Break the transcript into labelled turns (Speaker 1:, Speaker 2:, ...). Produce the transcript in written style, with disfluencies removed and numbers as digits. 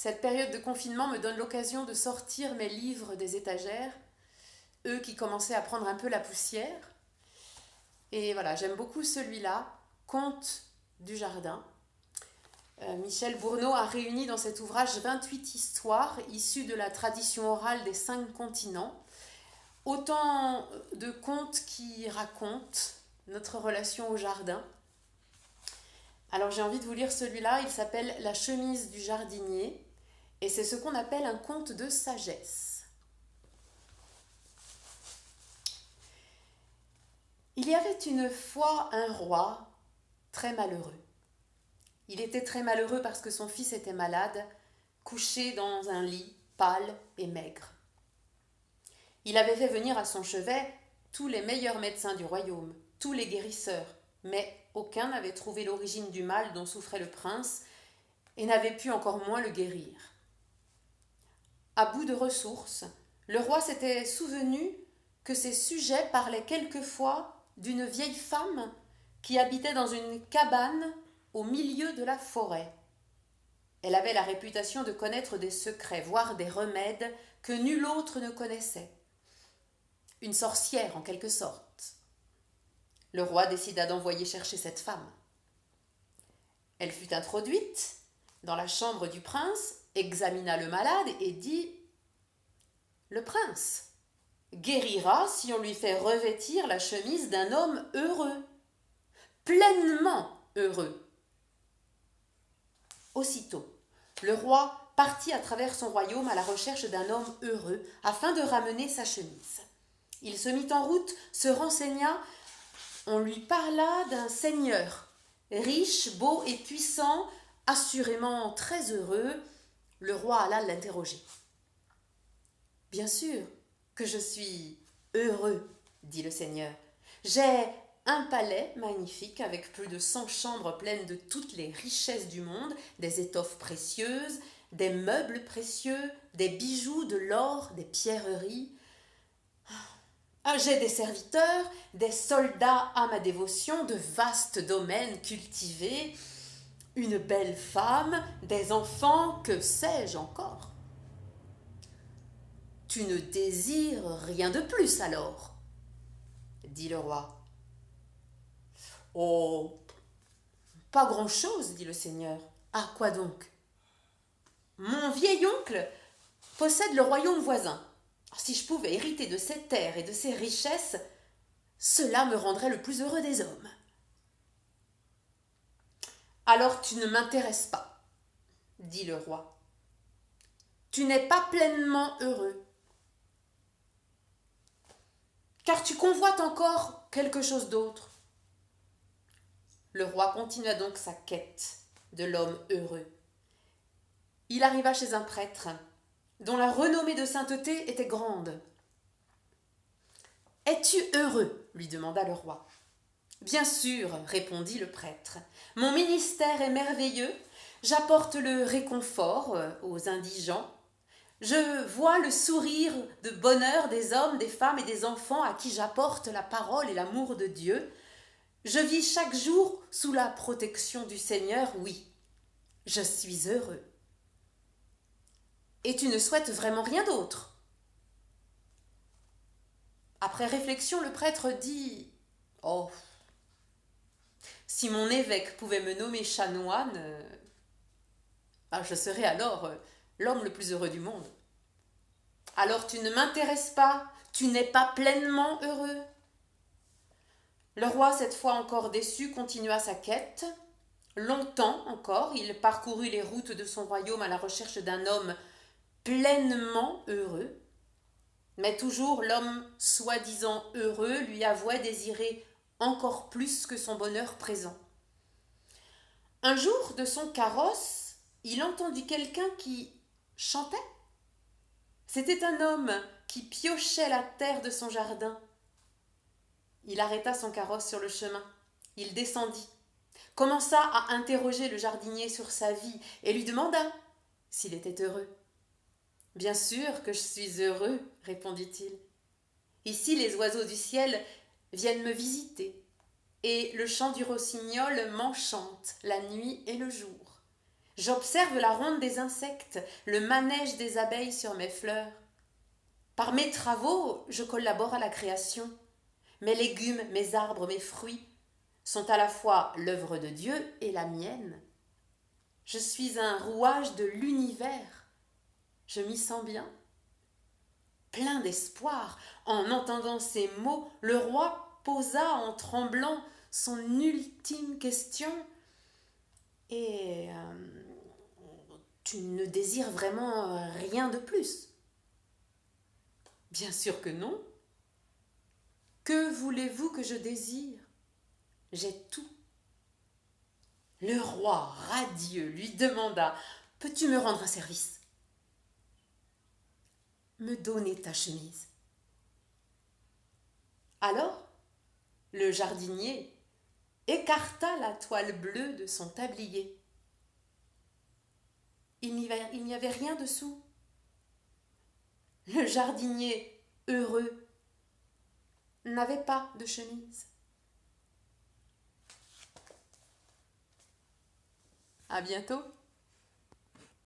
Speaker 1: Cette période de confinement me donne l'occasion de sortir mes livres des étagères, eux qui commençaient à prendre un peu la poussière. Et voilà, j'aime beaucoup celui-là, Contes du jardin. Michel Bourneau a réuni dans cet ouvrage 28 histoires issues de la tradition orale des 5 continents. Autant de contes qui racontent notre relation au jardin. Alors j'ai envie de vous lire celui-là, il s'appelle La chemise du jardinier et c'est ce qu'on appelle un conte de sagesse. Il y avait une fois un roi très malheureux. Il était très malheureux parce que son fils était malade, couché dans un lit pâle et maigre. Il avait fait venir à son chevet tous les meilleurs médecins du royaume, tous les guérisseurs, mais aucun n'avait trouvé l'origine du mal dont souffrait le prince et n'avait pu encore moins le guérir. À bout de ressources, le roi s'était souvenu que ses sujets parlaient quelquefois d'une vieille femme qui habitait dans une cabane au milieu de la forêt. Elle avait la réputation de connaître des secrets, voire des remèdes que nul autre ne connaissait. Une sorcière en quelque sorte. Le roi décida d'envoyer chercher cette femme. Elle fut introduite dans la chambre du prince, examina le malade et dit « Le prince guérira si on lui fait revêtir la chemise d'un homme heureux, pleinement heureux. » Aussitôt, le roi partit à travers son royaume à la recherche d'un homme heureux afin de ramener sa chemise. Il se mit en route, se renseigna, on lui parla d'un seigneur, riche, beau et puissant, assurément très heureux. Le roi alla l'interroger. « Bien sûr que je suis heureux, dit le seigneur. J'ai un palais magnifique avec plus de 100 chambres pleines de toutes les richesses du monde, des étoffes précieuses, des meubles précieux, des bijoux, de l'or, des pierreries. J'ai des serviteurs, des soldats à ma dévotion, de vastes domaines cultivés, une belle femme, des enfants, que sais-je encore? Tu ne désires rien de plus alors, dit le roi. Oh, pas grand-chose, dit le seigneur. Ah, quoi donc? Mon vieil oncle possède le royaume voisin. Si je pouvais hériter de ses terres et de ses richesses, cela me rendrait le plus heureux des hommes. Alors tu ne m'intéresses pas, dit le roi. Tu n'es pas pleinement heureux, car tu convoites encore quelque chose d'autre. Le roi continua donc sa quête de l'homme heureux. Il arriva chez un prêtre, dont la renommée de sainteté était grande. « Es-tu heureux ?» lui demanda le roi. « Bien sûr, répondit le prêtre. Mon ministère est merveilleux, j'apporte le réconfort aux indigents. Je vois le sourire de bonheur des hommes, des femmes et des enfants à qui j'apporte la parole et l'amour de Dieu. Je vis chaque jour sous la protection du Seigneur, oui, je suis heureux. Et tu ne souhaites vraiment rien d'autre ?» Après réflexion, le prêtre dit « Oh, si mon évêque pouvait me nommer chanoine, je serais alors l'homme le plus heureux du monde. » « Alors tu ne m'intéresses pas, tu n'es pas pleinement heureux. » Le roi, cette fois encore déçu, continua sa quête. Longtemps encore, il parcourut les routes de son royaume à la recherche d'un homme pleinement heureux. Mais toujours l'homme soi-disant heureux lui avouait désirer encore plus que son bonheur présent. Un jour, de son carrosse, il entendit quelqu'un qui chantait. C'était un homme qui piochait la terre de son jardin. Il arrêta son carrosse sur le chemin. Il descendit, commença à interroger le jardinier sur sa vie et lui demanda s'il était heureux. « Bien sûr que je suis heureux, répondit-il. Ici, les oiseaux du ciel viennent me visiter et le chant du rossignol m'enchante la nuit et le jour. J'observe la ronde des insectes, le manège des abeilles sur mes fleurs. Par mes travaux, je collabore à la création. Mes légumes, mes arbres, mes fruits sont à la fois l'œuvre de Dieu et la mienne. Je suis un rouage de l'univers. Je m'y sens bien. Plein d'espoir, en entendant ces mots, le roi posa en tremblant son ultime question. Et tu ne désires vraiment rien de plus? Bien sûr que non. Que voulez-vous que je désire? J'ai tout. Le roi, radieux, lui demanda: peux-tu me rendre un service? Me donner ta chemise. Alors, le jardinier écarta la toile bleue de son tablier. Il n'y avait rien dessous. Le jardinier, heureux, n'avait pas de chemise. À bientôt.